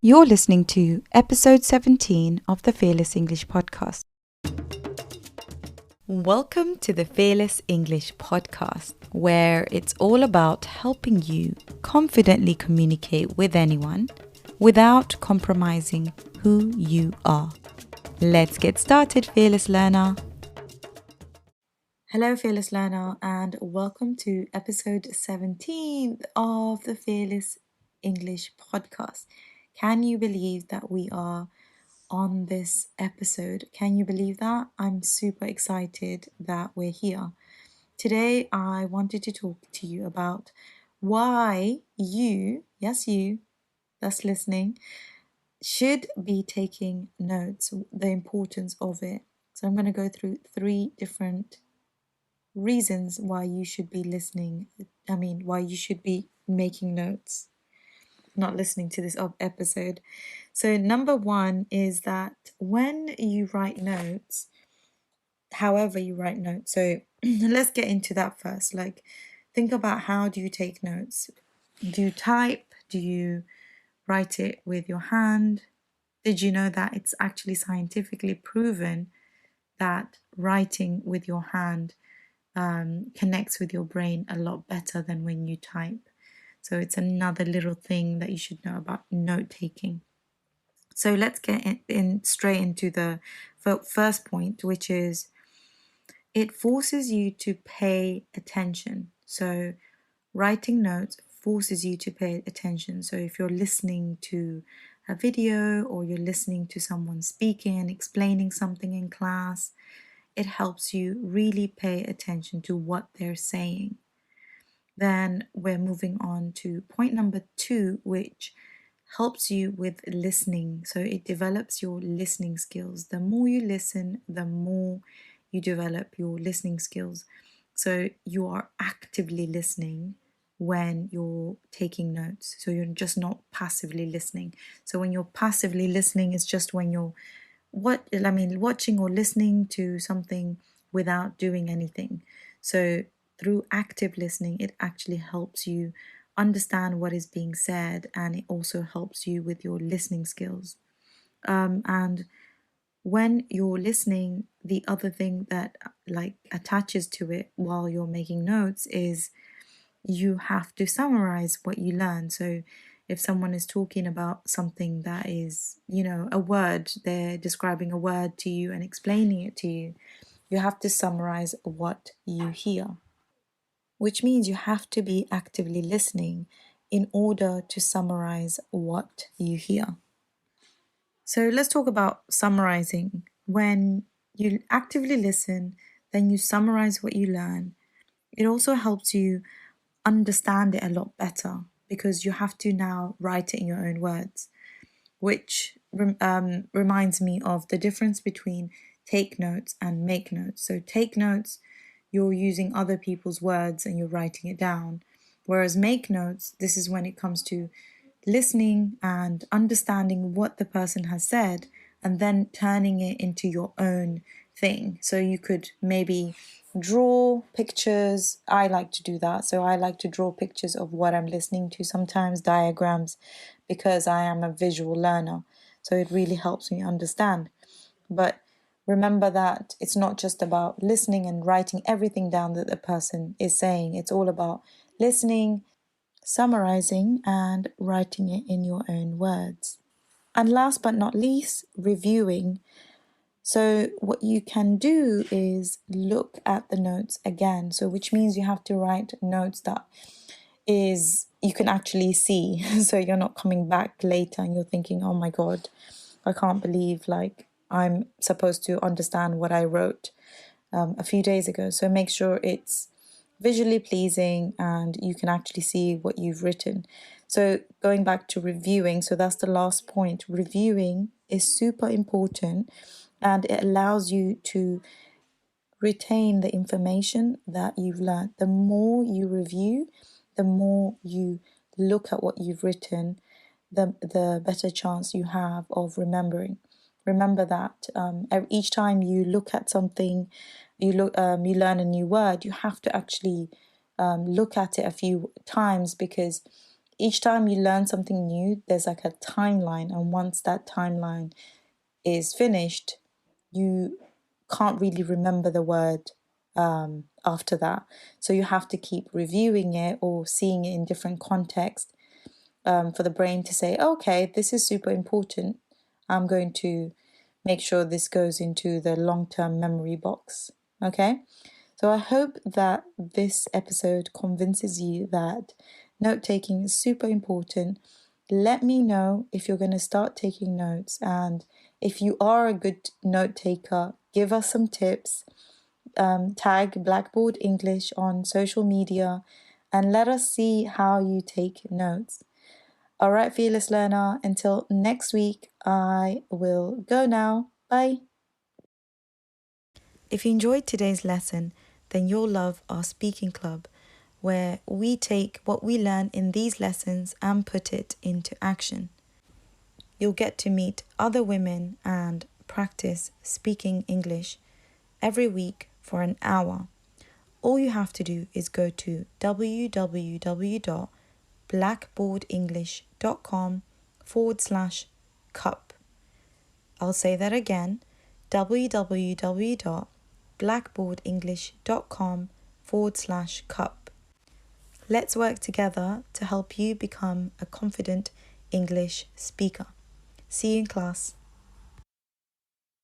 You're listening to episode 17 of the Fearless English Podcast. Welcome to the Fearless English Podcast, where it's all about helping you confidently communicate with anyone without compromising who you are. Let's get started, Fearless Learner. Hello, Fearless Learner, and welcome to episode 17 of the Fearless English Podcast. Can you believe that we are on this episode? Can you believe that? I'm super excited that we're here. Today, I wanted to talk to you about why you, yes, you, that's listening, should be taking notes, the importance of it. So I'm going to go through 3 different reasons why you should be why you should be making notes, not listening to this episode. So number 1 is that when you write notes, however you write notes, so let's get into that first. Like, think about, how do you take notes? Do you type? Do you write it with your hand? Did you know that it's actually scientifically proven that writing with your hand connects with your brain a lot better than when you type? So it's another little thing that you should know about note taking. So let's get in straight into the first point, which is it forces you to pay attention. So writing notes forces you to pay attention. So if you're listening to a video or you're listening to someone speaking and explaining something in class, it helps you really pay attention to what they're saying. Then we're moving on to point number 2, which helps you with listening. So it develops your listening skills. The more you listen, the more you develop your listening skills. So you are actively listening when you're taking notes. So you're just not passively listening. So when you're passively listening, it's just when you're watching or listening to something without doing anything. So through active listening, it actually helps you understand what is being said, and it also helps you with your listening skills. And when you're listening, the other thing that attaches to it while you're making notes is you have to summarize what you learn. So if someone is talking about something that is, a word, they're describing a word to you and explaining it to you, you have to summarize what you hear, which means you have to be actively listening in order to summarize what you hear. So let's talk about summarizing. When you actively listen, then you summarize what you learn. It also helps you understand it a lot better because you have to now write it in your own words, which reminds me of the difference between take notes and make notes. So take notes, you're using other people's words and you're writing it down. Whereas make notes, this is when it comes to listening and understanding what the person has said and then turning it into your own thing. So you could maybe draw pictures. I like to do that. So I like to draw pictures of what I'm listening to, sometimes diagrams, because I am a visual learner. So it really helps me understand. But remember that it's not just about listening and writing everything down that the person is saying. It's all about listening, summarizing, and writing it in your own words. And last but not least, reviewing. So what you can do is look at the notes again. So which means you have to write notes that you can actually see. So you're not coming back later and you're thinking, oh my God, I can't believe I'm supposed to understand what I wrote a few days ago. So make sure it's visually pleasing and you can actually see what you've written. So going back to reviewing, so that's the last point. Reviewing is super important and it allows you to retain the information that you've learned. The more you review, the more you look at what you've written, the better chance you have of remembering. Remember that each time you look at something, you learn a new word, you have to actually look at it a few times, because each time you learn something new, there's like a timeline. And once that timeline is finished, you can't really remember the word after that. So you have to keep reviewing it or seeing it in different contexts for the brain to say, okay, this is super important. I'm going to make sure this goes into the long-term memory box. Okay? So I hope that this episode convinces you that note-taking is super important. Let me know if you're going to start taking notes, and if you are a good note taker, give us some tips. Tag Blackboard English on social media and let us see how you take notes. All right, fearless learner, until next week, I will go now. Bye. If you enjoyed today's lesson, then you'll love our speaking club, where we take what we learn in these lessons and put it into action. You'll get to meet other women and practice speaking English every week for an hour. All you have to do is go to www.blackboardenglish.com/cup. I'll say that again, www.blackboardenglish.com/cup. Let's work together to help you become a confident English speaker. See you in class.